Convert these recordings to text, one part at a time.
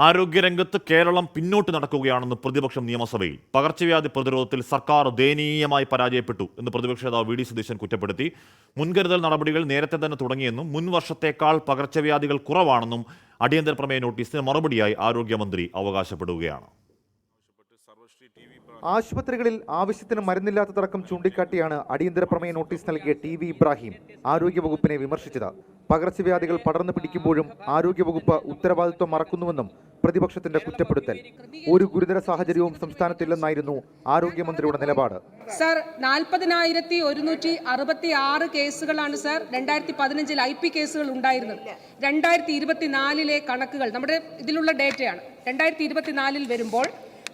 ആരോഗ്യരംഗത്ത് കേരളം പിന്നോട്ട് നടക്കുകയാണെന്ന് പ്രതിപക്ഷം നിയമസഭയിൽ. പകർച്ചവ്യാധി പ്രതിരോധത്തിൽ സർക്കാർ ദയനീയമായി പരാജയപ്പെട്ടു എന്ന് പ്രതിപക്ഷ നേതാവ് വി ഡി സതീശൻ കുറ്റപ്പെടുത്തി. മുൻകരുതൽ നടപടികൾ നേരത്തെ തന്നെ തുടങ്ങിയെന്നും മുൻ വർഷത്തേക്കാൾ പകർച്ചവ്യാധികൾ കുറവാണെന്നും അടിയന്തര പ്രമേയ നോട്ടീസിന് മറുപടിയായി ആരോഗ്യമന്ത്രി അവകാശപ്പെടുകയാണ്. ആശുപത്രികളിൽ ആവശ്യത്തിന് മരുന്നില്ലാത്തതടക്കം ചൂണ്ടിക്കാട്ടിയാണ് അടിയന്തര പ്രമേയ നോട്ടീസ് നൽകിയ TV ഇബ്രാഹിം ആരോഗ്യവകുപ്പിനെ വിമർശിച്ചത്. പകർച്ചവ്യാധികൾ പടർന്നു പിടിക്കുമ്പോഴും ആരോഗ്യവകുപ്പ് ഉത്തരവാദിത്വം മറക്കുന്നുവെന്നും പ്രതിപക്ഷത്തിന്റെ കുറ്റപ്പെടുത്തൽ. ഒരു ഗുരുതര സാഹചര്യവും സംസ്ഥാനത്തില്ലെന്നായിരുന്നു ആരോഗ്യമന്ത്രിയുടെ നിലപാട്. സർ, 40,166 കേസുകളാണ് സർ 2015 IP കേസുകൾ ഉണ്ടായിരുന്നത്. 2024 കണക്കുകൾ നമ്മുടെ ഇതിലുള്ള ഡേറ്റയാണ്. 2024 വരുമ്പോൾ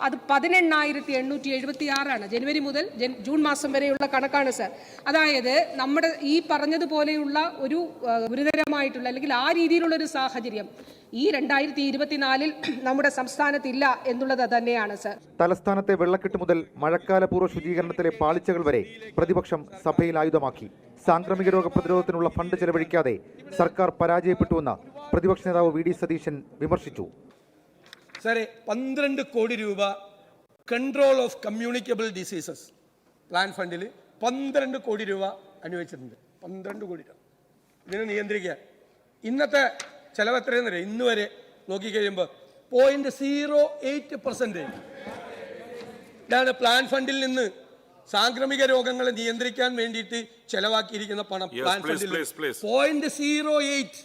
അത് 18,876 ജനുവരി മുതൽ ജൂൺ മാസം വരെയുള്ള കണക്കാണ് സർ. അതായത് നമ്മുടെ ഈ പറഞ്ഞതുപോലെയുള്ള ഒരു ഗുരുതരമായിട്ടുള്ള അല്ലെങ്കിൽ ആ രീതിയിലുള്ള ഒരു സാഹചര്യം ഈ 2024 നമ്മുടെ സംസ്ഥാനത്തില്ല എന്നുള്ളത് തന്നെയാണ് സർ. തലസ്ഥാനത്തെ വെള്ളക്കെട്ട് മുതൽ മഴക്കാലപൂർവ്വ ശുചീകരണത്തിലെ പാളിച്ചകൾ വരെ പ്രതിപക്ഷം സഭയിൽ ആയുധമാക്കി. സാംക്രമിക രോഗ പ്രതിരോധത്തിനുള്ള ഫണ്ട് ചെലവഴിക്കാതെ സർക്കാർ പരാജയപ്പെട്ടുവെന്ന് പ്രതിപക്ഷ നേതാവ് വി ഡി സതീശൻ വിമർശിച്ചു. സാറേ, 12 കോടി രൂപ control of communicable diseases plan ഫണ്ടിൽ 12 കോടി രൂപ അനുവദിച്ചിട്ടുണ്ട്. 12 കോടി രൂപ ഇതിനെ നിയന്ത്രിക്കാൻ. ഇന്നത്തെ ചെലവ് എത്രയെന്ന് അറിയാം? ഇന്ന് വരെ നോക്കിക്കഴിയുമ്പോൾ 0.08% ഇതാണ് പ്ലാൻ ഫണ്ടിൽ നിന്ന് സാംക്രമിക രോഗങ്ങളെ നിയന്ത്രിക്കാൻ വേണ്ടിയിട്ട് ചെലവാക്കിയിരിക്കുന്ന പണം. പ്ലാൻ ഫണ്ടിൽ 0.08.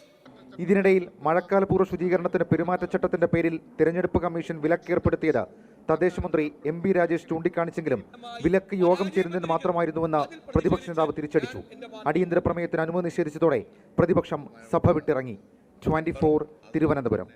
ഇതിനിടയിൽ മഴക്കാലപൂർവ്വ ശുചീകരണത്തിന് പെരുമാറ്റച്ചട്ടത്തിന്റെ പേരിൽ തിരഞ്ഞെടുപ്പ് കമ്മീഷൻ വിലക്കേർപ്പെടുത്തിയത് തദ്ദേശ മന്ത്രി MB രാജേഷ് ചൂണ്ടിക്കാണിച്ചെങ്കിലും വിലക്ക് യോഗം ചേരുന്നതിന് മാത്രമായിരുന്നുവെന്ന് പ്രതിപക്ഷ നേതാവ് തിരിച്ചടിച്ചു. അടിയന്തര പ്രമേയത്തിന് അനുമതി നിഷേധിച്ചതോടെ പ്രതിപക്ഷം സഭ വിട്ടിറങ്ങി. 24 തിരുവനന്തപുരം.